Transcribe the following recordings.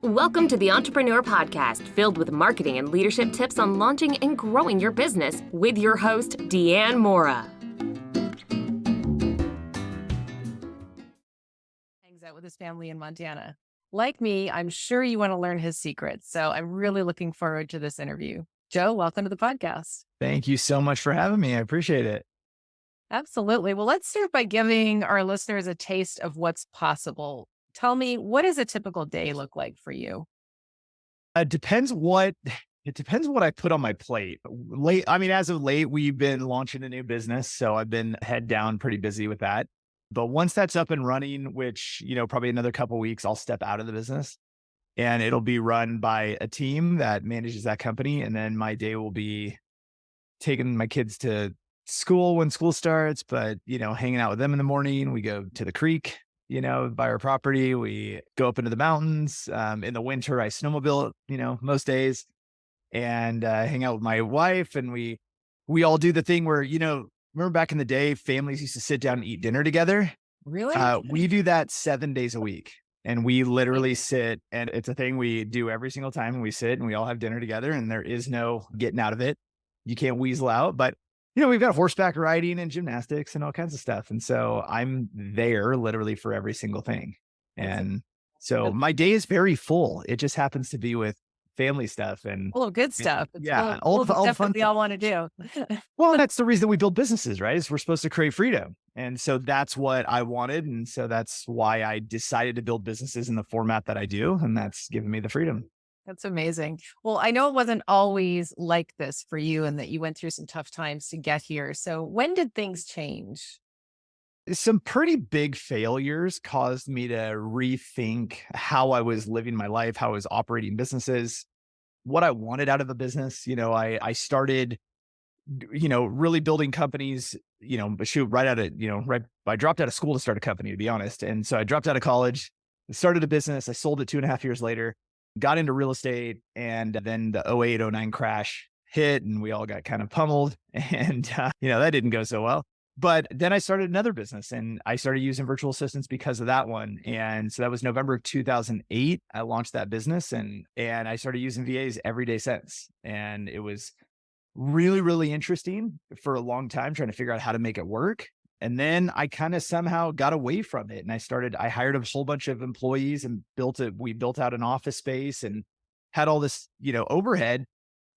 Welcome to the Entrepreneur Podcast, filled with marketing and leadership tips on launching and growing your business with your host, Deanne Mora. Hangs out with his family in Montana. Like me, I'm sure you want to learn his secrets. So I'm really looking forward to this interview. Joe, welcome to the podcast. Thank you so much for having me. I appreciate it. Absolutely. Well, let's start by giving our listeners a taste of what's possible. Tell me, what does a typical day look like for you? It depends what I put on my plate. As of late, we've been launching a new business, so I've been head down pretty busy with that. But once that's up and running, which, probably another couple of weeks, I'll step out of the business and it'll be run by a team that manages that company. And then my day will be taking my kids to school when school starts, but, hanging out with them in the morning. We go to the creek, by our property. We go up into the mountains. In the winter, I snowmobile, most days, and hang out with my wife. And we all do the thing where, remember back in the day, families used to sit down and eat dinner together. Really? We do that 7 days a week. And we literally sit, and it's a thing we do every single time. And we sit and we all have dinner together, and there is no getting out of it. You can't weasel out, but we've got horseback riding and gymnastics and all kinds of stuff. And so I'm there literally for every single thing. And so my day is very full. It just happens to be with family stuff and good stuff. All the stuff fun that we all want to do. Well, that's the reason we build businesses, right? Is we're supposed to create freedom. And so that's what I wanted. And so that's why I decided to build businesses in the format that I do. And that's given me the freedom. That's amazing. Well, I know it wasn't always like this for you and that you went through some tough times to get here. So when did things change? Some pretty big failures caused me to rethink how I was living my life, how I was operating businesses, what I wanted out of a business. I started, really building companies, I dropped out of school to start a company, to be honest. And so I dropped out of college, started a business. I sold it 2.5 years later. Got into real estate, and then the 08, 09 crash hit and we all got kind of pummeled, and, that didn't go so well. But then I started another business and I started using virtual assistants because of that one. And so that was November of 2008. I launched that business and I started using VAs every day since. And it was really, really interesting for a long time trying to figure out how to make it work. And then I kind of somehow got away from it. And I hired a whole bunch of employees and we built out an office space and had all this, overhead.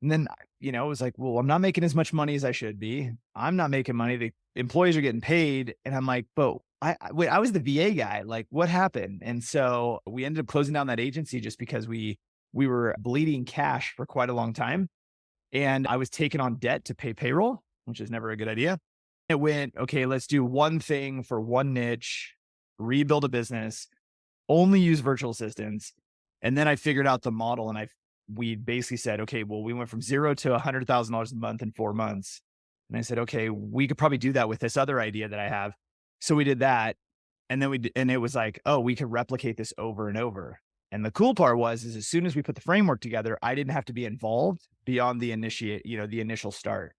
And then, it was like, well, I'm not making as much money as I should be. I'm not making money. The employees are getting paid. And I'm like, but I was the VA guy. Like, what happened? And so we ended up closing down that agency just because we were bleeding cash for quite a long time. And I was taking on debt to pay payroll, which is never a good idea. It went, okay, let's do one thing for one niche, rebuild a business, only use virtual assistants. And then I figured out the model and we basically said, okay, well, we went from $0 to $100,000 a month in 4 months. And I said, okay, we could probably do that with this other idea that I have. So we did that. And then and it was like, oh, we could replicate this over and over. And the cool part is as soon as we put the framework together, I didn't have to be involved beyond the initial start.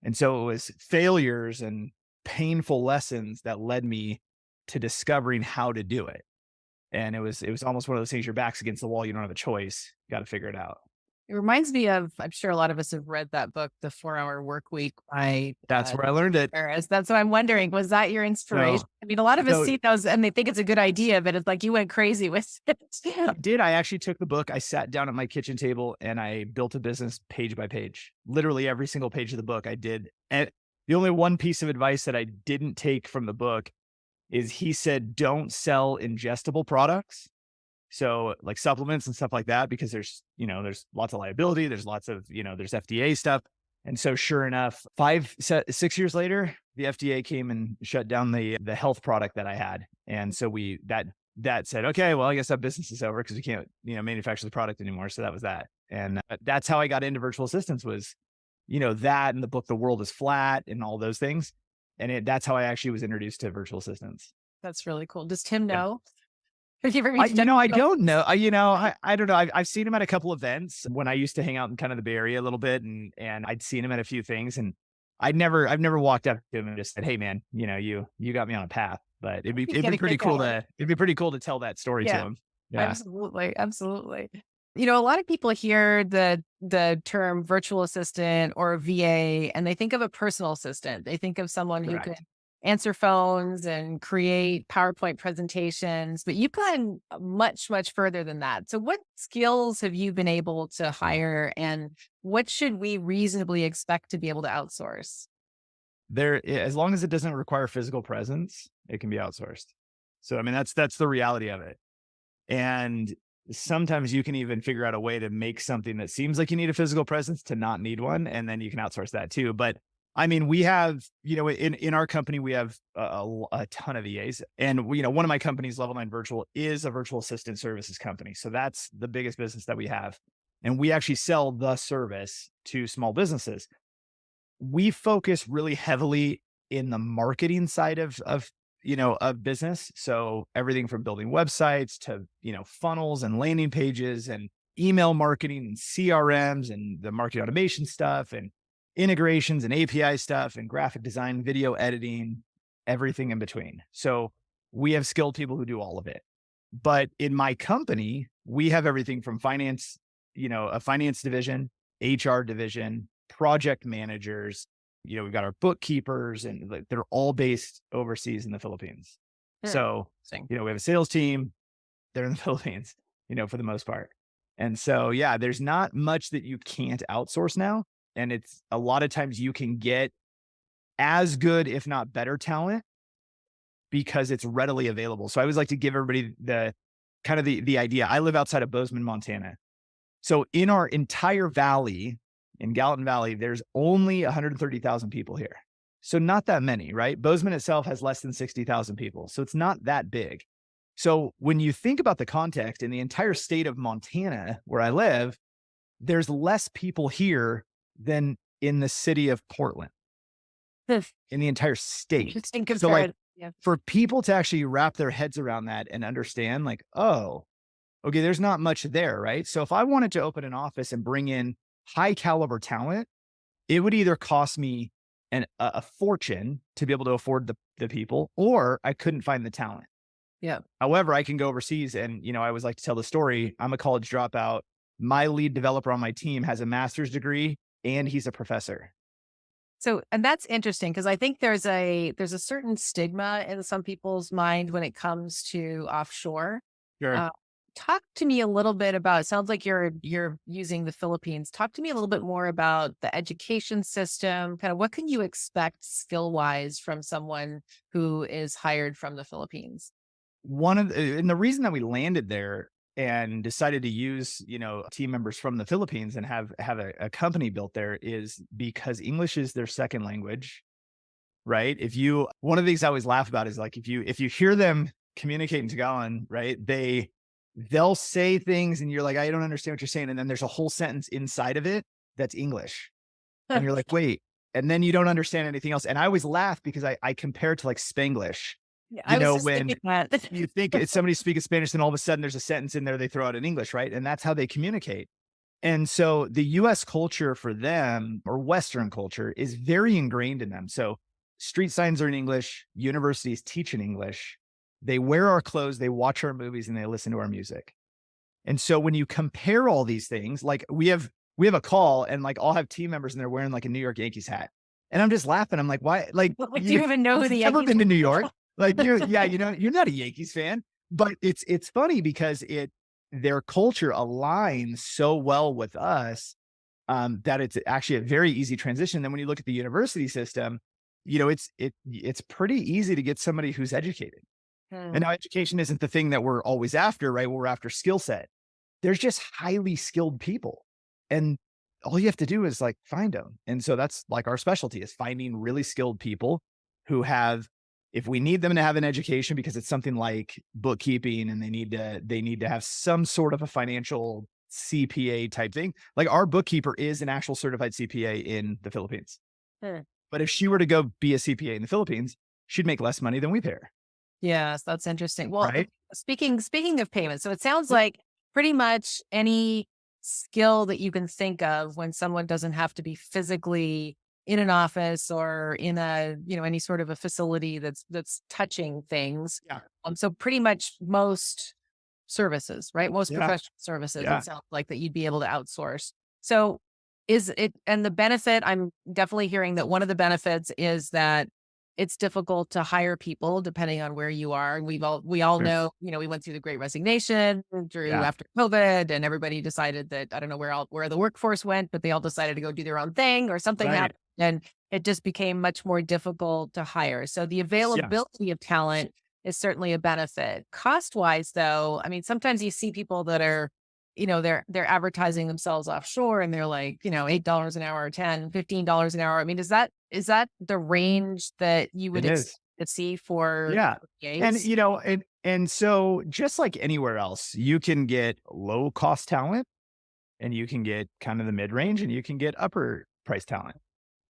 And so it was failures and painful lessons that led me to discovering how to do it. And it was almost one of those things, your back's against the wall. You don't have a choice. You got to figure it out. It reminds me of, I'm sure a lot of us have read that book, The 4-Hour Workweek by That's where I learned it. Ferriss. That's what I'm wondering. Was that your inspiration? A lot of us see those and they think it's a good idea, but it's like you went crazy with it. I did. I actually took the book. I sat down at my kitchen table and I built a business page by page. Literally every single page of the book I did. And the only one piece of advice that I didn't take from the book is he said, don't sell ingestible products. So like supplements and stuff like that, because there's lots of liability. There's lots of, there's FDA stuff. And so sure enough, 6 years later, the FDA came and shut down the health product that I had. And so that said, okay, well, I guess that business is over because we can't, manufacture the product anymore. So that was that. And that's how I got into virtual assistants was, that and the book, The World is Flat and all those things. And that's how I actually was introduced to virtual assistants. That's really cool. Does Tim know? I don't know. I don't know. I've seen him at a couple events when I used to hang out in kind of the Bay Area a little bit, and I'd seen him at a few things, and I've never walked up to him and just said, "Hey, man, you got me on a path." But it'd be pretty cool to tell that story to him. Yeah. Absolutely. Absolutely. A lot of people hear the term virtual assistant or VA and they think of a personal assistant. They think of someone who could Correct. answer phones and create PowerPoint presentations, but you've gone much, much further than that. So what skills have you been able to hire and what should we reasonably expect to be able to outsource? As long as it doesn't require physical presence, it can be outsourced. So I mean, that's the reality of it. And sometimes you can even figure out a way to make something that seems like you need a physical presence to not need one, and then you can outsource that too. But I mean, we have, in our company, we have a ton of EAs, and one of my companies, Level 9 Virtual, is a virtual assistant services company. So that's the biggest business that we have, and we actually sell the service to small businesses. We focus really heavily in the marketing side of business. So everything from building websites to, funnels and landing pages and email marketing and CRMs and the marketing automation stuff and integrations and API stuff and graphic design, video editing, everything in between. So we have skilled people who do all of it. But in my company, we have everything from finance, a finance division, HR division, project managers. We've got our bookkeepers, and like, they're all based overseas in the Philippines. Hmm. So, Interesting. we have a sales team. They're in the Philippines, for the most part. And so, yeah, there's not much that you can't outsource now. And it's a lot of times you can get as good, if not better talent because it's readily available. So I always like to give everybody the kind of the idea. I live outside of Bozeman, Montana. So in our entire valley, in Gallatin Valley, there's only 130,000 people here. So not that many, right? Bozeman itself has less than 60,000 people. So it's not that big. So when you think about the context in the entire state of Montana, where I live, there's less people here than in the city of Portland, Hmm. in the entire state. Interesting So like, comparison. Yeah. for people to actually wrap their heads around that and understand like, oh, okay, there's not much there, right? So if I wanted to open an office and bring in high caliber talent, it would either cost me a fortune to be able to afford the people, or I couldn't find the talent. Yeah. However, I can go overseas and, I always like to tell the story. I'm a college dropout. My lead developer on my team has a master's degree and he's a professor. So, and that's interesting because I think there's a certain stigma in some people's mind when it comes to offshore. Sure. Uh, Talk to me a little bit about, it sounds like you're using the Philippines. Talk to me a little bit more about the education system, kind of what can you expect skill-wise from someone who is hired from the Philippines? And the reason that we landed there and decided to use, team members from the Philippines and have a company built there is because English is their second language, right? One of the things I always laugh about is like, if you hear them communicate in Tagalog, right? They'll say things and you're like, I don't understand what you're saying. And then there's a whole sentence inside of it that's English. And you're like, wait, and then you don't understand anything else. And I always laugh because I compare it to like Spanglish. Yeah, I was just When thinking that. you think it's somebody speaking Spanish, and all of a sudden there's a sentence in there they throw out in English, right? And that's how they communicate. And so the US culture for them, or Western culture, is very ingrained in them. So street signs are in English, universities teach in English. They wear our clothes, they watch our movies, and they listen to our music. And so when you compare all these things, like we have a call and like I'll have team members and they're wearing like a New York Yankees hat. And I'm just laughing. I'm like, why? Like, Do you even know who the you've never Yankees been to are? New York. Like you're not a Yankees fan, but it's funny because their culture aligns so well with us that it's actually a very easy transition. Then when you look at the university system, it's pretty easy to get somebody who's educated. And now education isn't the thing that we're always after, right? We're after skill set. There's just highly skilled people, and all you have to do is like find them. And so that's like our specialty is finding really skilled people who have, if we need them to have an education because it's something like bookkeeping and they need to have some sort of a financial CPA type thing. Like our bookkeeper is an actual certified CPA in the Philippines. Hmm. But if she were to go be a CPA in the Philippines, she'd make less money than we pay her. Yes, that's interesting. Well, Right. speaking of payments, so it sounds like pretty much any skill that you can think of when someone doesn't have to be physically in an office or in a, any sort of a facility that's touching things. Yeah. So pretty much most services, right? Most Yeah. professional services, Yeah. it sounds like that you'd be able to outsource. So is it, and the benefit, I'm definitely hearing that one of the benefits is that it's difficult to hire people depending on where you are. And we all Sure. know, we went through the Great Resignation through Yeah. after COVID, and everybody decided that, I don't know where the workforce went, but they all decided to go do their own thing or something Right. happened. And it just became much more difficult to hire. So the Yeah. availability of talent is certainly a benefit. Cost wise, though, I mean, sometimes you see people that are, they're advertising themselves offshore and they're like, $8 an hour, 10, $15 an hour. I mean, is that the range that you would It is. to see for Yeah. And, VAs? and so just like anywhere else, you can get low cost talent and you can get kind of the mid range and you can get upper price talent.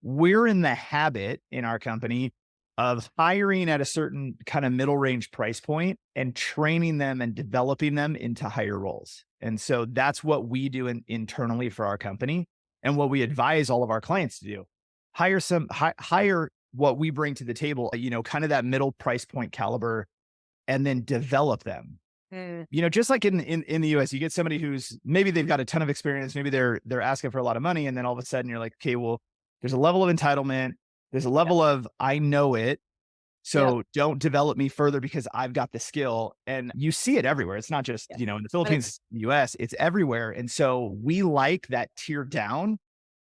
We're in the habit in our company of hiring at a certain kind of middle range price point and training them and developing them into higher roles. And so that's what we do internally for our company and what we advise all of our clients to do. Hire what we bring to the table, kind of that middle price point caliber, and then develop them. Just like in the US, you get somebody who's maybe they've got a ton of experience, maybe they're asking for a lot of money, and then all of a sudden you're like, okay, well, there's a level of entitlement, there's a level of I know it, so don't develop me further because I've got the skill. And you see it everywhere. It's not just, in the Philippines, the US, it's everywhere. And so we like that tier down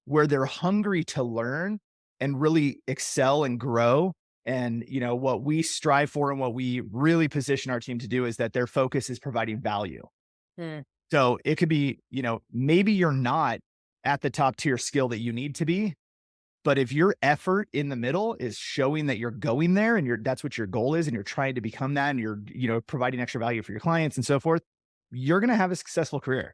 where they're hungry to learn and really excel and grow. And, what we strive for and what we really position our team to do is that their focus is providing value. Mm. So it could be, maybe you're not at the top tier skill that you need to be, but if your effort in the middle is showing that you're going there and that's what your goal is and you're trying to become that and you're, providing extra value for your clients and so forth, you're going to have a successful career.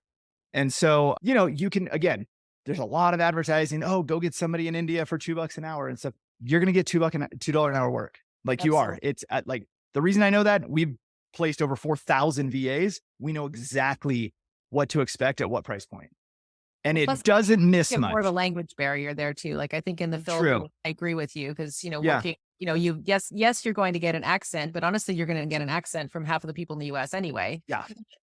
And so, you can, again, there's a lot of advertising. Oh, go get somebody in India for $2 an hour and stuff. You're going to get $2 an hour work. Like you are. It's like the reason I know that we've placed over 4,000 VAs. We know exactly what to expect at what price point. And it doesn't miss much. More of a language barrier there too. Like I think in the Philippines, I agree with you because working, yes, you're going to get an accent, but honestly, you're going to get an accent from half of the people in the US anyway. Yeah.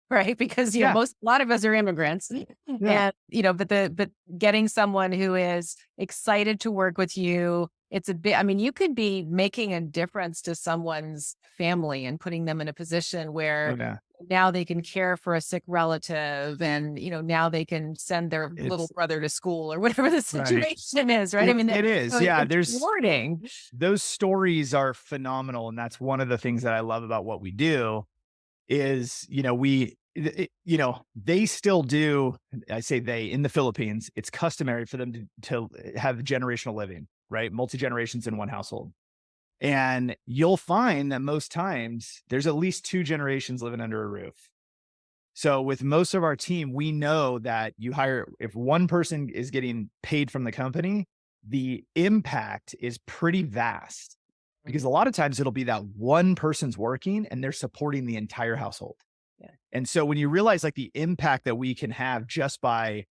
Right. Because, a lot of us are immigrants and, but getting someone who is excited to work with you, it's a bit, I mean, you could be making a difference to someone's family and putting them in a position where now they can care for a sick relative and, now they can send their little brother to school or whatever the situation is. Right. It is. So yeah. There's rewarding. Those stories are phenomenal. And that's one of the things that I love about what we do is, they still do, I say they, in the Philippines, it's customary for them to have generational living, right? Multi-generations in one household. And you'll find that most times there's at least 2 generations living under a roof. So with most of our team, we know that if one person is getting paid from the company, the impact is pretty vast. Because a lot of times it'll be that one person's working and they're supporting the entire household. Yeah. And so when you realize like the impact that we can have just by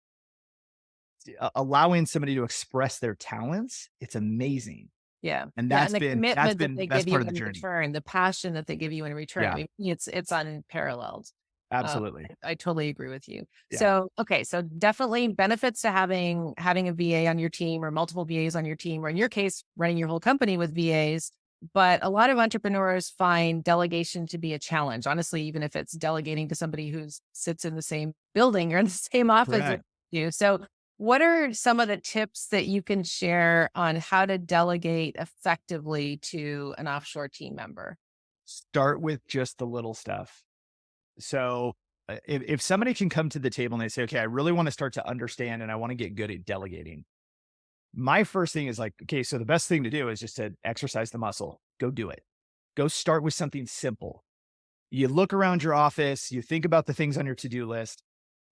allowing somebody to express their talents, it's amazing. Yeah. And that's been the best part of the journey. Return, the passion that they give you in return. Yeah. I mean, it's unparalleled. Absolutely. I totally agree with you. Yeah. So, okay. So definitely benefits to having a VA on your team or multiple VAs on your team, or in your case, running your whole company with VAs. But a lot of entrepreneurs find delegation to be a challenge. Honestly, even if it's delegating to somebody who sits in the same building or in the same office with you. So what are some of the tips that you can share on how to delegate effectively to an offshore team member? Start with just the little stuff. So if somebody can come to the table and they say, okay, I really want to start to understand and I want to get good at delegating. My first thing is like, okay, so the best thing to do is just to exercise the muscle. Go do it. Go start with something simple. You look around your office, you think about the things on your to-do list.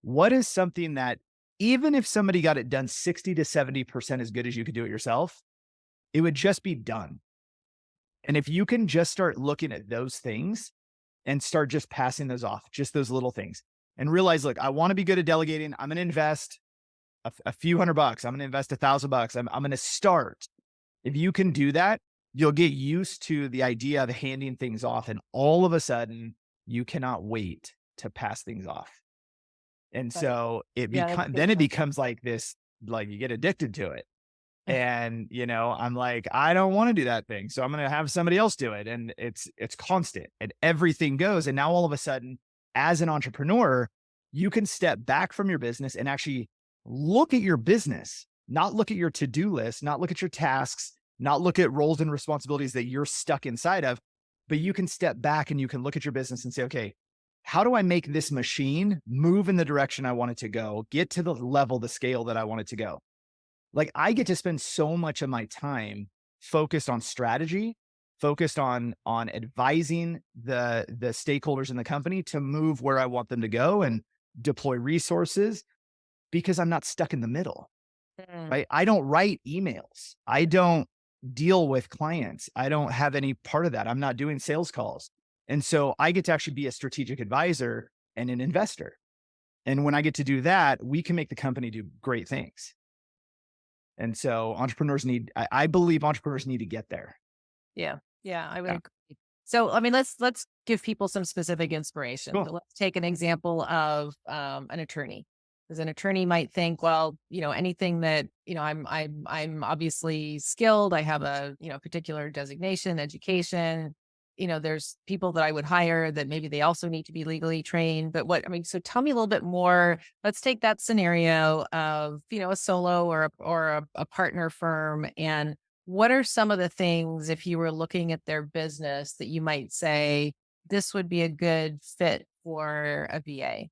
What is something that even if somebody got it done 60 to 70% as good as you could do it yourself, it would just be done. And if you can just start looking at those things and start just passing those off, just those little things, and realize, look, I want to be good at delegating. I'm going to invest a few $100. I'm going to invest $1,000. I'm going to start. If you can do that, you'll get used to the idea of handing things off. And all of a sudden, you cannot wait to pass things off. And Right. so Yeah, that's a good then it point. becomes like this, like you get addicted to it. And, I'm like, I don't want to do that thing. So I'm going to have somebody else do it. And it's constant and everything goes. And now all of a sudden, as an entrepreneur, you can step back from your business and actually look at your business, not look at your to-do list, not look at your tasks, not look at roles and responsibilities that you're stuck inside of, but you can step back and you can look at your business and say, okay, how do I make this machine move in the direction I want it to go, get to the level, the scale that I want it to go? Like I get to spend so much of my time focused on strategy, focused on advising the stakeholders in the company to move where I want them to go and deploy resources because I'm not stuck in the middle, Mm. right? I don't write emails. I don't deal with clients. I don't have any part of that. I'm not doing sales calls. And so I get to actually be a strategic advisor and an investor. And when I get to do that, we can make the company do great things. And so I believe entrepreneurs need to get there. Yeah. Yeah, I would Yeah. agree. So, I mean, let's give people some specific inspiration. Cool. So let's take an example of an attorney. Because an attorney might think, well, anything that, I'm obviously skilled. I have a, particular designation, education. There's people that I would hire that maybe they also need to be legally trained. But so tell me a little bit more. Let's take that scenario of, a solo or a partner firm, and what are some of the things, if you were looking at their business, that you might say this would be a good fit for a VA?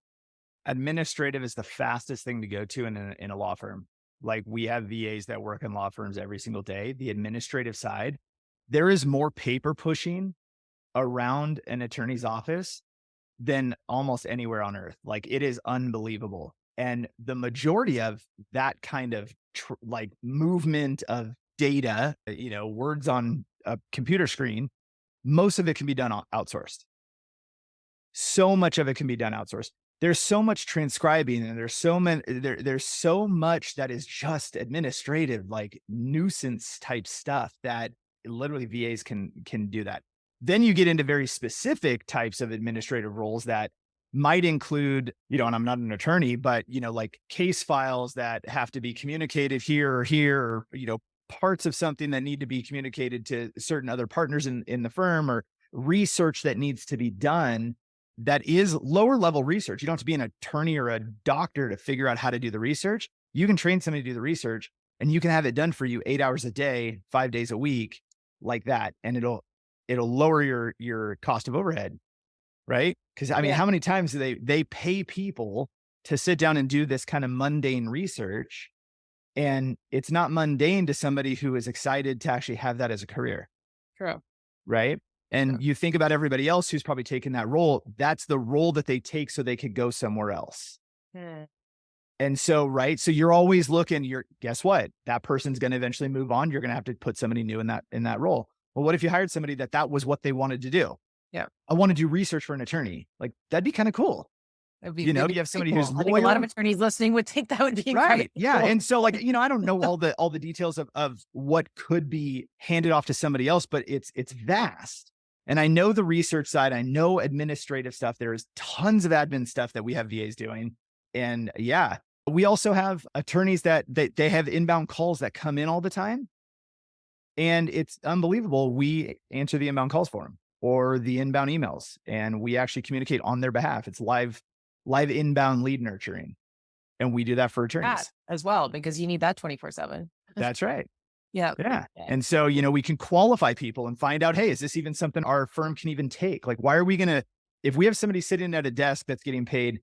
Administrative is the fastest thing to go to in a law firm. Like we have VAs that work in law firms every single day. The administrative side, there is more paper pushing around an attorney's office than almost anywhere on earth. Like it is unbelievable. And the majority of that kind of like movement of data, words on a computer screen, most of it can be done outsourced. So much of it can be done outsourced. There's so much transcribing and there's so much that is just administrative, like nuisance type stuff that literally VAs can do that. Then you get into very specific types of administrative roles that might include, and I'm not an attorney, but like case files that have to be communicated here, or parts of something that need to be communicated to certain other partners in the firm, or research that needs to be done that is lower level research. You don't have to be an attorney or a doctor to figure out how to do the research. You can train somebody to do the research and you can have it done for you 8 hours a day, 5 days a week, like that. And it'll lower your cost of overhead, right? Because I mean, Yeah. how many times do they pay people to sit down and do this kind of mundane research? And it's not mundane to somebody who is excited to actually have that as a career. True. Right. And you think about everybody else who's probably taken that role. That's the role that they take so they could go somewhere else. Hmm. And so, right. So you're always looking, guess what? That person's going to eventually move on. You're going to have to put somebody new in that role. Well, what if you hired somebody that was what they wanted to do? Yeah. I want to do research for an attorney. Like that'd be kind of cool. It'd be You really have somebody cool. who's I think a lot of loyal. attorneys listening would think that would be Right. incredibly Yeah. cool. And so like, I don't know all the details of what could be handed off to somebody else, but it's vast. And I know the research side, I know administrative stuff. There's tons of admin stuff that we have VAs doing. And yeah, we also have attorneys that they have inbound calls that come in all the time. And it's unbelievable. We answer the inbound calls for them or the inbound emails, and we actually communicate on their behalf. It's live inbound lead nurturing. And we do that for attorneys. That as well, because you need that 24/7. That's right. Yeah. Yeah. Okay. And so, we can qualify people and find out, hey, is this even something our firm can even take? Like, why are we going to, if we have somebody sitting at a desk that's getting paid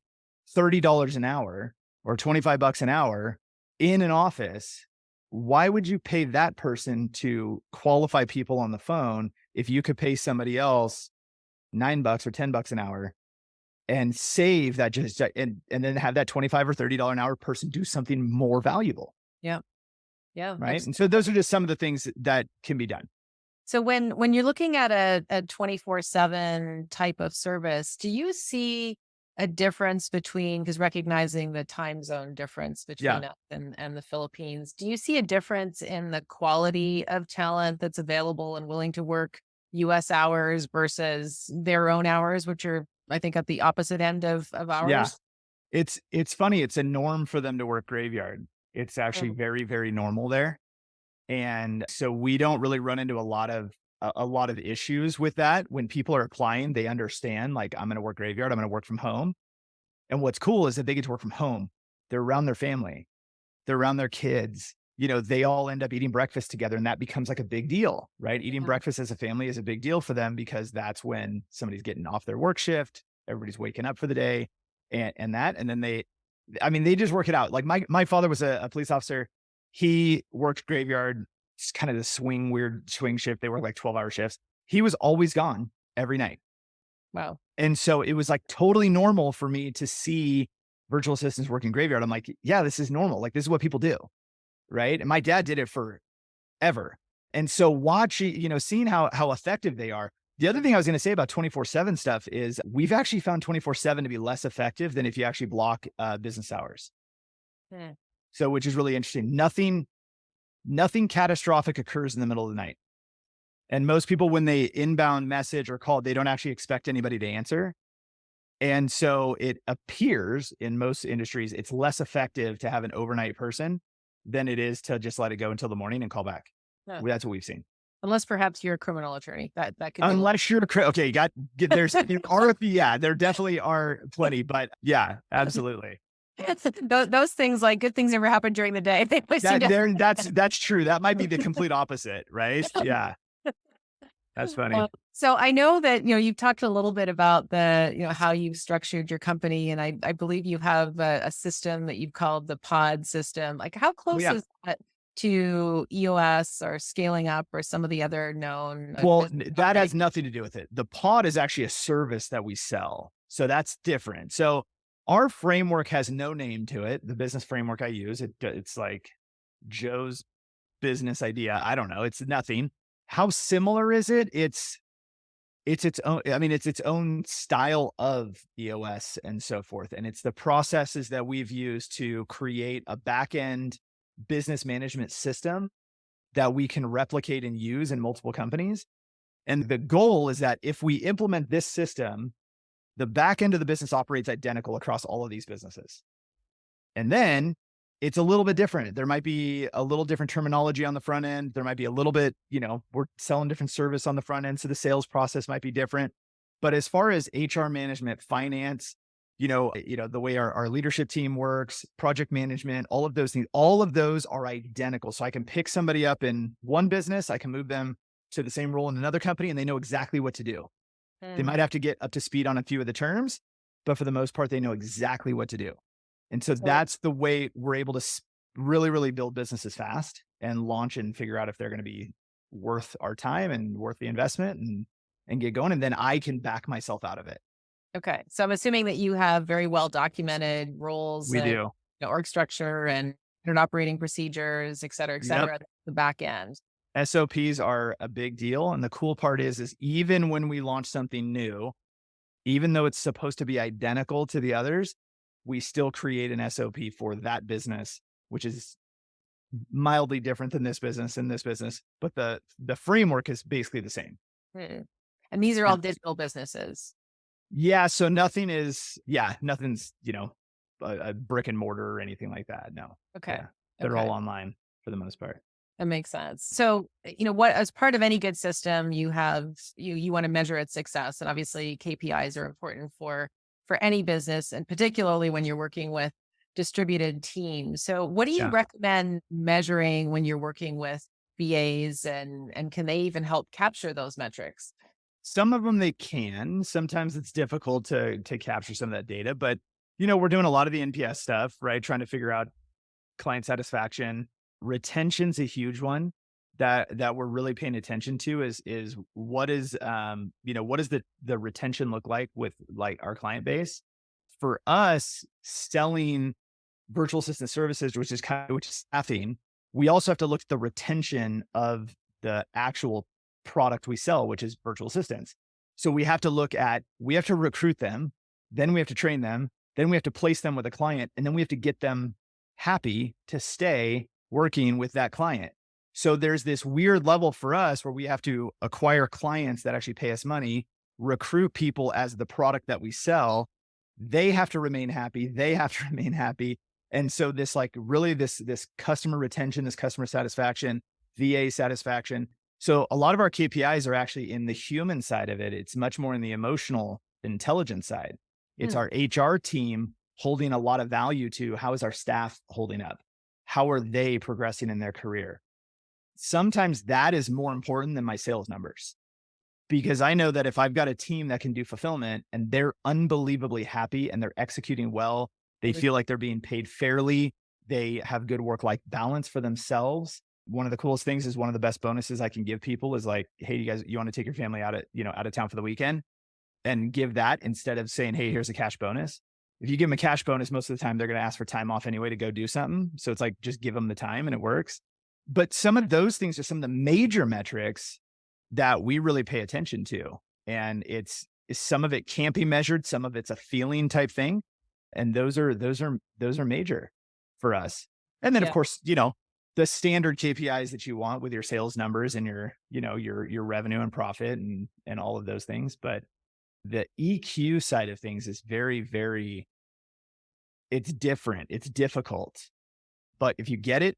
$30 an hour or $25 an hour in an office, why would you pay that person to qualify people on the phone if you could pay somebody else $9 or $10 an hour and save that and then have that $25 or $30 an hour person do something more valuable? Yeah. Yeah. Right. And so those are just some of the things that can be done. So when you're looking at a 24/7 type of service, do you see a difference between, because recognizing the time zone difference between us and the Philippines, do you see a difference in the quality of talent that's available and willing to work US hours versus their own hours, which are I think, at the opposite end of Yeah. ours. It's funny. It's a norm for them to work graveyard. It's actually Mm. very, very normal there. And so we don't really run into a lot of issues with that. When people are applying, they understand, like, I'm going to work graveyard, I'm going to work from home. And what's cool is that they get to work from home. They're around their family. They're around their kids. They all end up eating breakfast together, and that becomes like a big deal, right? Eating Mhm. breakfast as a family is a big deal for them because that's when somebody's getting off their work shift, everybody's waking up for the day, and then they just work it out. Like my father was a police officer. He worked graveyard, it's kind of the weird swing shift. They work like 12-hour shifts. He was always gone every night. Wow. And so it was like totally normal for me to see virtual assistants working graveyard. I'm like, yeah, this is normal. Like, this is what people do. Right. And my dad did it forever. And so watching, seeing how effective they are. The other thing I was going to say about 24/7 stuff is we've actually found 24/7 to be less effective than if you actually block business hours. Mm. So, which is really interesting. Nothing catastrophic occurs in the middle of the night. And most people, when they inbound message or call, they don't actually expect anybody to answer. And so it appears in most industries, it's less effective to have an overnight person than it is to just let it go until the morning and call back. Yeah. That's what we've seen. Unless perhaps you're a criminal attorney. That could be Unless you're okay, there's RFP, yeah, there definitely are plenty, but yeah, absolutely. those things, like, good things never happen during the day. They always seem to. That's true. That might be the complete opposite, right? Yeah, that's funny. So I know that, you've talked a little bit about how you've structured your company. And I believe you have a system that you've called the pod system. Like, how Well, close yeah. is that to EOS or Scaling Up or some of the other known Well, business that companies? has nothing to do with it. The pod is actually a service that we sell. So that's different. So our framework has no name to it. The business framework I use, it's like Joe's business idea. I don't know. It's nothing. How similar is it? It's its own, I mean, it's its own style of EOS and so forth. And it's the processes that we've used to create a back-end business management system that we can replicate and use in multiple companies. And the goal is that if we implement this system, the back end of the business operates identical across all of these businesses. And then it's a little bit different. There might be a little different terminology on the front end. There might be a little bit, we're selling different service on the front end. So the sales process might be different. But as far as HR management, finance, the way our leadership team works, project management, all of those things, all of those are identical. So I can pick somebody up in one business, I can move them to the same role in another company, and they know exactly what to do. They might have to get up to speed on a few of the terms, but for the most part, they know exactly what to do. And so that's the way we're able to really, really build businesses fast and launch and figure out if they're going to be worth our time and worth the investment and get going. And then I can back myself out of it. Okay. So I'm assuming that you have very well documented roles We and do. org structure and operating procedures, et Yep. cetera, at the back end. SOPs are a big deal. And the cool part is even when we launch something new, even though it's supposed to be identical to the others, we still create an SOP for that business, which is mildly different than this business and this business, but the framework is basically the same. Hmm. And these are all digital businesses. Yeah. So nothing's, a brick and mortar or anything like that. No. Okay. Yeah, they're Okay. all online for the most part. That makes sense. So, what, as part of any good system, you have, you want to measure its success. And obviously KPIs are important for any business, and particularly when you're working with distributed teams. So what do you Yeah. recommend measuring when you're working with VAs, and can they even help capture those metrics? Some of them they can. Sometimes it's difficult to capture some of that data, but we're doing a lot of the NPS stuff, right? Trying to figure out client satisfaction. Retention's a huge one that we're really paying attention to is what is what does the retention look like with like our client base? For us selling virtual assistant services, which is staffing, we also have to look at the retention of the actual product we sell, which is virtual assistants. So we have to recruit them, then we have to train them, then we have to place them with a client, and then we have to get them happy to stay working with that client. So there's this weird level for us where we have to acquire clients that actually pay us money. recruit people as the product that we sell, they have to remain happy. They have to remain happy. And so this like really this customer retention, this customer satisfaction, VA satisfaction. So a lot of our KPIs are actually in the human side of it. It's much more in the emotional intelligence side. It's Hmm. our HR team holding a lot of value to how is our staff holding up? How are they progressing in their career? Sometimes that is more important than my sales numbers because I know that if I've got a team that can do fulfillment and they're unbelievably happy and they're executing well, they feel like they're being paid fairly, they have good work-life balance for themselves. One of the coolest things is one of the best bonuses I can give people is like, hey, you guys, you want to take your family out of town for the weekend and give that instead of saying, hey, here's a cash bonus. If you give them a cash bonus, most of the time they're going to ask for time off anyway to go do something. So it's like, just give them the time and it works. But some of those things are some of the major metrics that we really pay attention to. And it's some of it can't be measured. Some of it's a feeling type thing. And those are major for us. And then of Yeah. course, the standard KPIs that you want with your sales numbers and your revenue and profit and all of those things. But the EQ side of things is very, very, it's different. It's difficult. But if you get it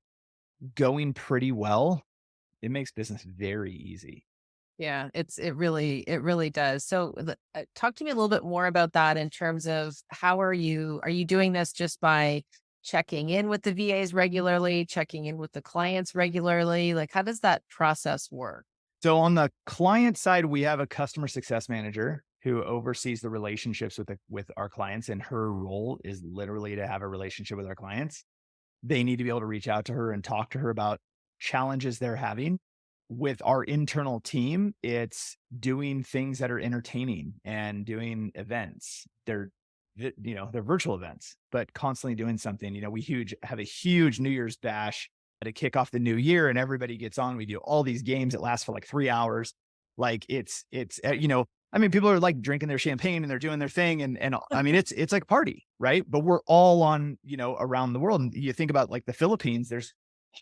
going pretty well, it makes business very easy. Yeah, it really does. So talk to me a little bit more about that in terms of how are you doing this just by checking in with the VAs regularly, checking in with the clients regularly? Like, how does that process work? So on the client side, we have a customer success manager who oversees the relationships with our clients, and her role is literally to have a relationship with our clients. They need to be able to reach out to her and talk to her about challenges they're having. With our internal team, it's doing things that are entertaining and doing events. They're virtual events, but constantly doing something. We have a huge New Year's bash to kick off the new year, and everybody gets on. We do all these games that last for like 3 hours. Like people are like drinking their champagne and they're doing their thing, and I mean it's like a party, right? But we're all on around the world, and you think about like the Philippines. There's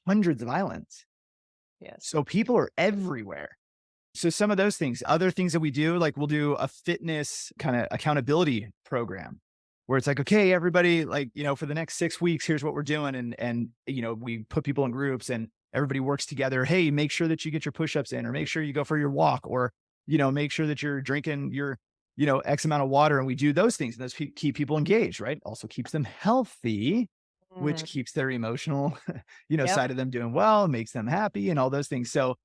hundreds of islands. Yes. So people are everywhere. So some of those things, other things that we do, like we'll do a fitness kind of accountability program where it's like, okay, everybody, like, for the next 6 weeks, here's what we're doing. And we put people in groups and everybody works together. Hey, make sure that you get your push-ups in, or make sure you go for your walk, or, make sure that you're drinking your, X amount of water. And we do those things, and those keep people engaged, right? Also keeps them healthy, which Mm, keeps their emotional, yep. side of them doing well, makes them happy and all those things. So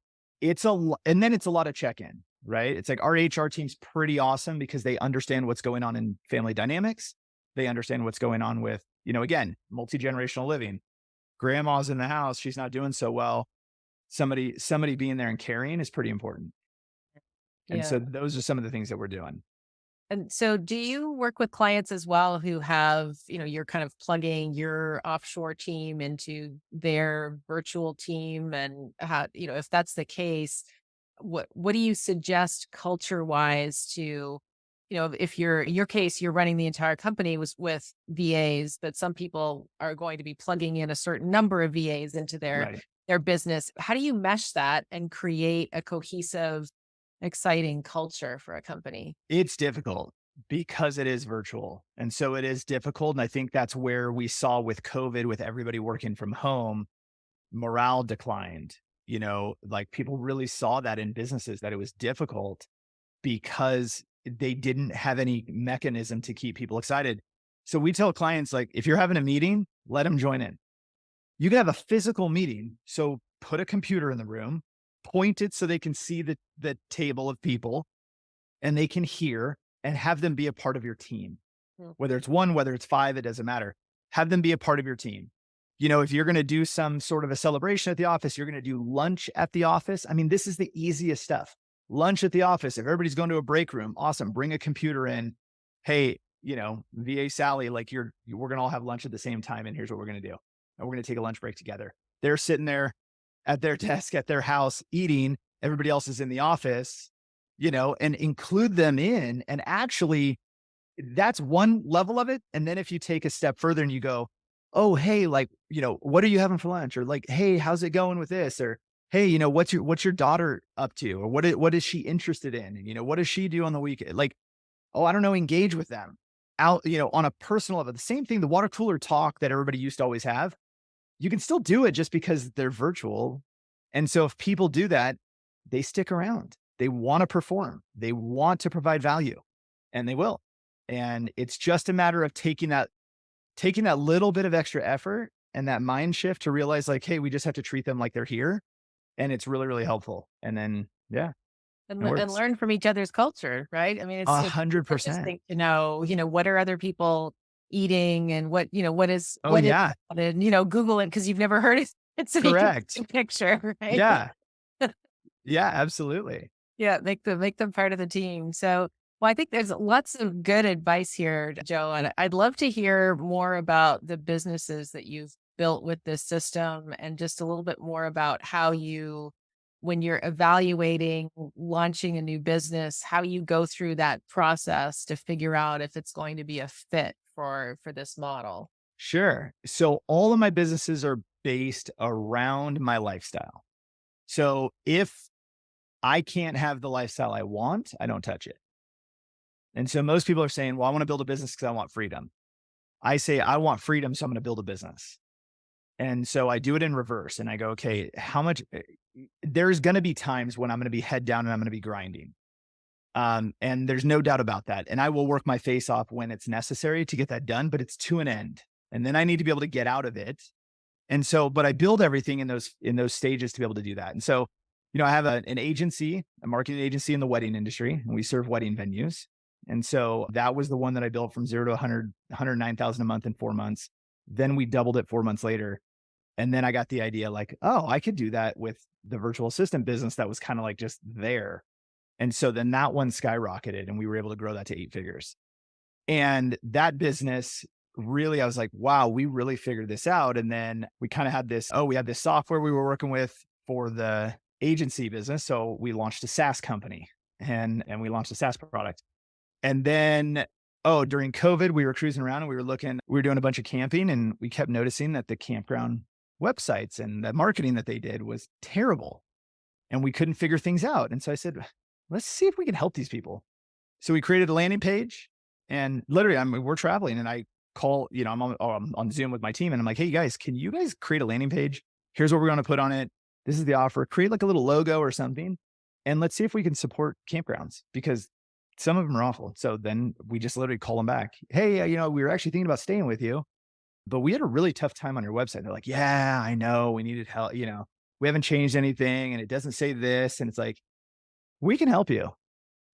and then it's a lot of check-in, right? It's like our HR team's pretty awesome because they understand what's going on in family dynamics. They understand what's going on with, again, multi-generational living. Grandma's in the house. She's not doing so well. Somebody being there and caring is pretty important. And so Yeah. those are some of the things that we're doing. And so do you work with clients as well who have, you're kind of plugging your offshore team into their virtual team, and how, if that's the case, what do you suggest culture wise to, if you're in your case, you're running the entire company with VAs, but some people are going to be plugging in a certain number of VAs into Right. their business. How do you mesh that and create a cohesive, exciting culture for a company? It's difficult because it is virtual. And so it is difficult. And I think that's where we saw with COVID, with everybody working from home, morale declined. Like people really saw that in businesses that it was difficult because they didn't have any mechanism to keep people excited. So we tell clients, like, if you're having a meeting, let them join in. You can have a physical meeting. So put a computer in the room, point it so they can see the table of people and they can hear, and have them be a part of your team. Mm. Whether it's one, whether it's five, it doesn't matter. Have them be a part of your team. If you're going to do some sort of a celebration at the office, you're going to do lunch at the office. I mean, this is the easiest stuff. Lunch at the office. If everybody's going to a break room, awesome. Bring a computer in. Hey, VA Sally, like we're going to all have lunch at the same time. And here's what we're going to do. And we're going to take a lunch break together. They're sitting there at their desk, at their house, eating. Everybody else is in the office, and include them in. And actually, that's one level of it. And then if you take a step further and you go, oh, hey, like, what are you having for lunch? Or like, hey, how's it going with this? Or, hey, what's your daughter up to? Or what is she interested in? And, what does she do on the weekend? Like, oh, I don't know, engage with them out, on a personal level. The same thing, the water cooler talk that everybody used to always have, you can still do it just because they're virtual. And so if people do that, they stick around. They want to perform. They want to provide value, and they will. And it's just a matter of taking that little bit of extra effort and that mind shift to realize like, hey, we just have to treat them like they're here. And it's really, really helpful. And then, yeah, And, it and works. learn from each other's culture, right? I mean, A it's hundred percent. interesting to know, what are other people eating and Oh what is, yeah, and, Google it because you've never heard it. So you can correct. take a picture, right? Yeah. Yeah, absolutely. Yeah, make them part of the team. So, well, I think there's lots of good advice here, Joe, and I'd love to hear more about the businesses that you've built with this system and just a little bit more about how you, when you're evaluating launching a new business, how you go through that process to figure out if it's going to be a fit for this model. Sure. So all of my businesses are based around my lifestyle. So if I can't have the lifestyle I want, I don't touch it. And so most people are saying, well, I want to build a business because I want freedom. I say, I want freedom, so I'm going to build a business. And so I do it in reverse and I go, okay, how much? There's going to be times when I'm going to be head down and I'm going to be grinding. And there's no doubt about that. And I will work my face off when it's necessary to get that done, but it's to an end. And then I need to be able to get out of it. And so, but I build everything in those stages to be able to do that. And so, I have an agency, a marketing agency in the wedding industry, and we serve wedding venues. And so that was the one that I built from 0 to 100, 109,000 a month in 4 months. Then we doubled it 4 months later. And then I got the idea like, oh, I could do that with the virtual assistant business that was kind of like just there. And so then that one skyrocketed and we were able to grow that to 8 figures. And that business really, I was like, wow, we really figured this out. And then we kind of had we had this software we were working with for the agency business. So we launched a SaaS company and we launched a SaaS product. And then, during COVID, we were cruising around and we were doing a bunch of camping and we kept noticing that the campground websites and the marketing that they did was terrible and we couldn't figure things out. And so I said, let's see if we can help these people. So we created a landing page and literally, we're traveling and I call, I'm on Zoom with my team and I'm like, hey, you guys, can you guys create a landing page? Here's what we're going to put on it. This is the offer. Create like a little logo or something. And let's see if we can support campgrounds because some of them are awful. So then we just literally call them back. Hey, we were actually thinking about staying with you, but we had a really tough time on your website. They're like, yeah, I know. We needed help. We haven't changed anything and it doesn't say this. And it's like, we can help you.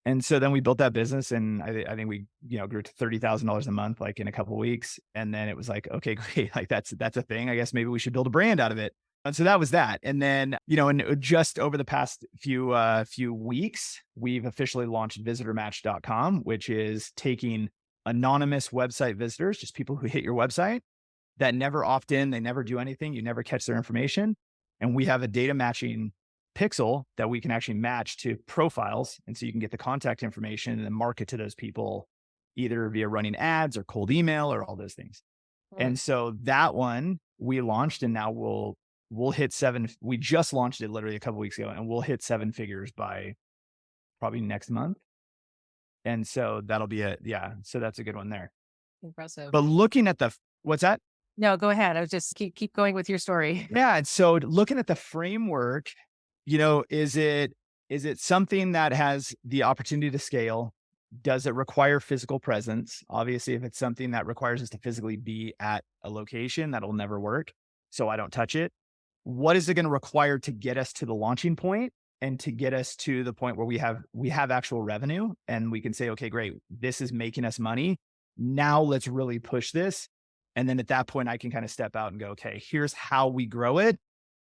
And so then we built that business and I think we, grew to $30,000 a month, like in a couple of weeks. And then it was like, okay, great. Like that's a thing. I guess maybe we should build a brand out of it. And so that was that. And then, and just over the past few weeks, we've officially launched visitormatch.com, which is taking anonymous website visitors, just people who hit your website that never opt in, they never do anything, you never catch their information. And we have a data matching pixel that we can actually match to profiles. And so you can get the contact information and then market to those people either via running ads or cold email or all those things. Right. And so that one we launched and now we'll hit we just launched it literally a couple weeks ago and we'll hit 7 figures by probably next month. And so that'll be so that's a good one there. Impressive. But looking at what's that? No, go ahead. I was just keep going with your story. Yeah. And so looking at the framework, is it something that has the opportunity to scale? Does it require physical presence? Obviously, if it's something that requires us to physically be at a location, that'll never work. So I don't touch it. What is it going to require to get us to the launching point and to get us to the point where we have actual revenue and we can say, okay, great, this is making us money. Now let's really push this. And then at that point, I can kind of step out and go, okay, here's how we grow it.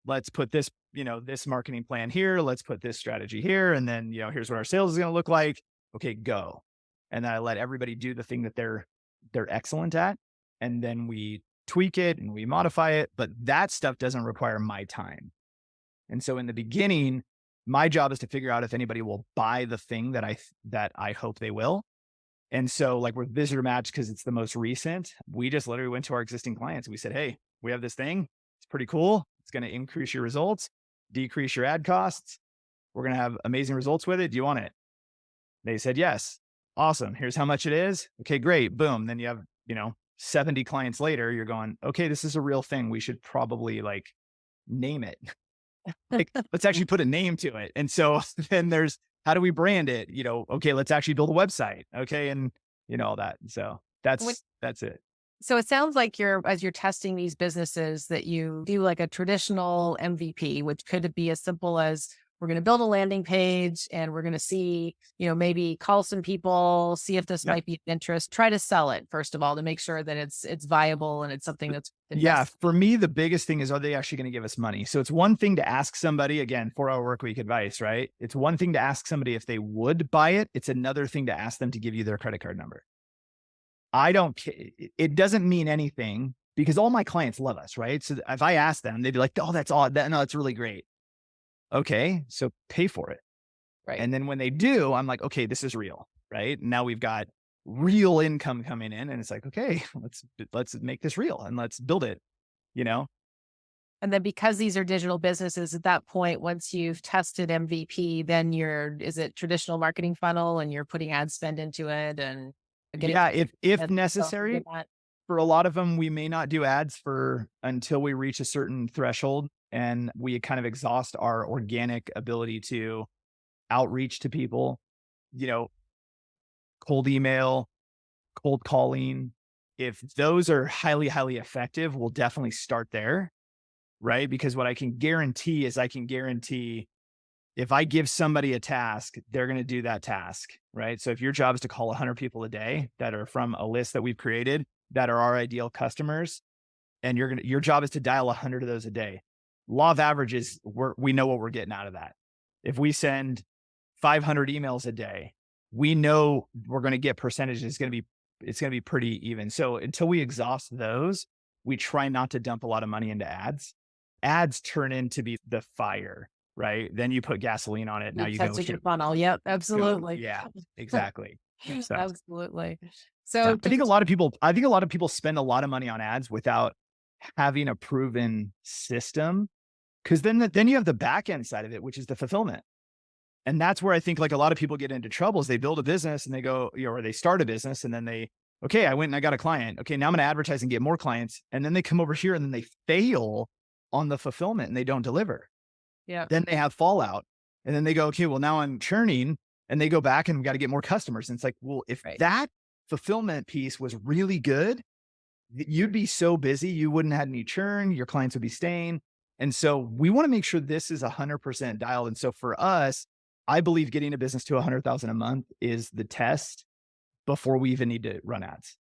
Let's put this, this marketing plan here. Let's put this strategy here. And then, here's what our sales is going to look like. Okay, go. And then I let everybody do the thing that they're excellent at. And then we tweak it and we modify it. But that stuff doesn't require my time. And so in the beginning, my job is to figure out if anybody will buy the thing that I hope they will. And so like with Visitor Match, because it's the most recent, we just literally went to our existing clients. We said, hey, we have this thing. It's pretty cool. It's going to increase your results. decrease your ad costs. We're going to have amazing results with it. Do you want it? They said, yes. Awesome. Here's how much it is. Okay, great. Boom. Then you have, 70 clients later, you're going, okay, this is a real thing. We should probably like name it. Like, let's actually put a name to it. And so then there's, how do we brand it? Okay, let's actually build a website. Okay. And all that. So that's it. So it sounds like as you're testing these businesses that you do like a traditional MVP, which could be as simple as we're going to build a landing page and we're going to see, maybe call some people, see if this might be of interest, try to sell it first of all, to make sure that it's viable and it's something that's for me, the biggest thing is, are they actually going to give us money? So it's one thing to ask somebody, again, 4-hour work week advice, right? It's one thing to ask somebody if they would buy it. It's another thing to ask them to give you their credit card number. It doesn't mean anything because all my clients love us, right? So if I ask them, they'd be like, oh, that's odd. No, that's really great. Okay, so pay for it. Right. And then when they do, I'm like, okay, this is real, right? Now we've got real income coming in and it's like, okay, let's make this real and let's build it, And then because these are digital businesses at that point, once you've tested MVP, then is it traditional marketing funnel and you're putting ad spend into it and if necessary. For a lot of them, we may not do ads until we reach a certain threshold and we kind of exhaust our organic ability to outreach to people, cold email, cold calling. If those are highly, highly effective, we'll definitely start there, right? Because what I can guarantee is if I give somebody a task, they're going to do that task, right? So if your job is to call 100 people a day that are from a list that we've created that are our ideal customers, and your job is to dial 100 of those a day. Law of averages, we know what we're getting out of that. If we send 500 emails a day, we know we're going to get percentages. It's going to be pretty even. So until we exhaust those, we try not to dump a lot of money into ads. Ads turn into be the fire, right? Then you put gasoline on it. Now you go to your funnel. Yep, absolutely. Yeah, exactly. So, absolutely. So I think a lot of people spend a lot of money on ads without having a proven system. Because then you have the back end side of it, which is the fulfillment. And that's where I think like a lot of people get into trouble is they build a business and they go, or they start a business and then okay, I went and I got a client. Okay, now I'm going to advertise and get more clients. And then they come over here and then they fail on the fulfillment and they don't deliver. Yeah. Then they have fallout. And then they go, okay, well now I'm churning, and they go back and we got to get more customers. And it's like, well, if that fulfillment piece was really good, you'd be so busy, you wouldn't have any churn, your clients would be staying. And so we want to make sure this is 100% dialed. And so for us, I believe getting a business to 100,000 a month is the test before we even need to run ads.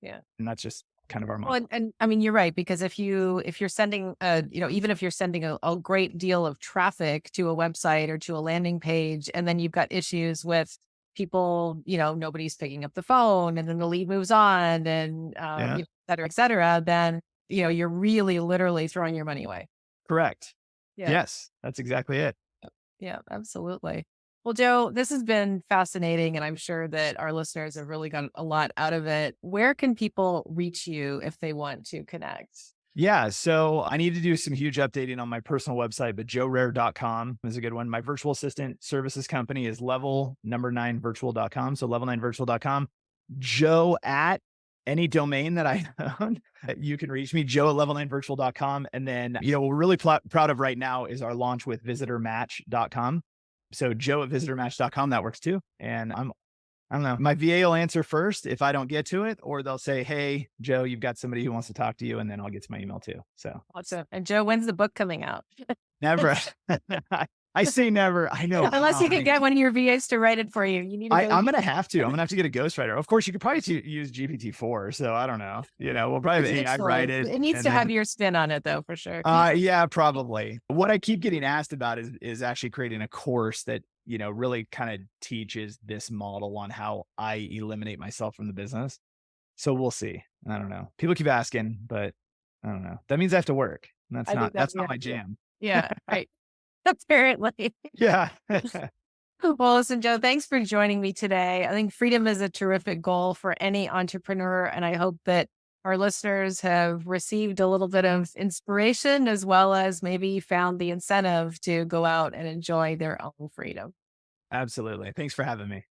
Yeah. And that's just kind of our model. Well, and I mean, you're right, because if you're sending even if you're sending a great deal of traffic to a website or to a landing page, and then you've got issues with people, nobody's picking up the phone and then the lead moves on and, et cetera, then, you're really literally throwing your money away. Correct. Yeah. Yes, that's exactly it. Yeah, absolutely. Well, Joe, this has been fascinating, and I'm sure that our listeners have really gotten a lot out of it. Where can people reach you if they want to connect? Yeah, so I need to do some huge updating on my personal website, but joerare.com is a good one. My virtual assistant services company is level9virtual.com. So level9virtual.com. Joe at any domain that I own, you can reach me, Joe at level9virtual.com. And then, what we're really proud of right now is our launch with visitormatch.com. So Joe at visitormatch.com, that works too. And I don't know, my VA will answer first if I don't get to it, or they'll say, hey, Joe, you've got somebody who wants to talk to you. And then I'll get to my email too. So awesome. And Joe, when's the book coming out? Never. I say never. I know. Unless you can get one of your VAs to write it for you. You need to I'm going to have to. I'm going to have to get a ghostwriter. Of course, you could probably use GPT-4. So I don't know. We'll probably have AI write it. It needs to have your spin on it, though, for sure. Yeah, probably. What I keep getting asked about is actually creating a course that, really kind of teaches this model on how I eliminate myself from the business. So we'll see. I don't know. People keep asking, but I don't know. That means I have to work. And that's not my jam. Yeah, right. Apparently. Yeah. Well, listen, Joe, thanks for joining me today. I think freedom is a terrific goal for any entrepreneur. And I hope that our listeners have received a little bit of inspiration as well as maybe found the incentive to go out and enjoy their own freedom. Absolutely. Thanks for having me.